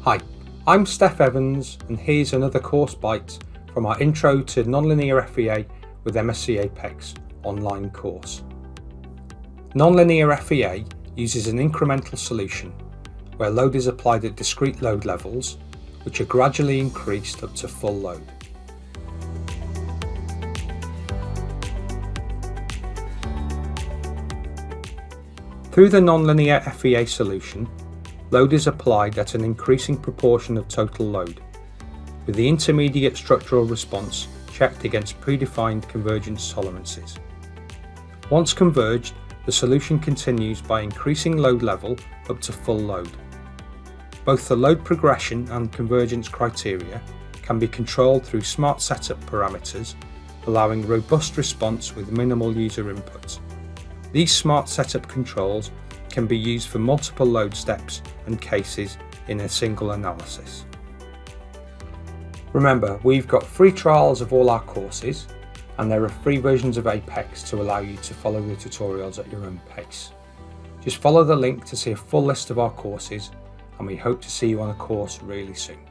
Hi, I'm Steph Evans and here's another course bite from our Intro to Non-Linear FEA with MSC Apex online course. Non-Linear FEA uses an incremental solution where load is applied at discrete load levels which are gradually increased up to full load. Through the non-linear FEA solution, load is applied at an increasing proportion of total load, with the intermediate structural response checked against predefined convergence tolerances. Once converged, the solution continues by increasing load level up to full load. Both the load progression and convergence criteria can be controlled through smart setup parameters, allowing robust response with minimal user input. These smart setup controls can be used for multiple load steps and cases in a single analysis. Remember, we've got free trials of all our courses, and there are free versions of Apex to allow you to follow the tutorials at your own pace. Just follow the link to see a full list of our courses, and we hope to see you on a course really soon.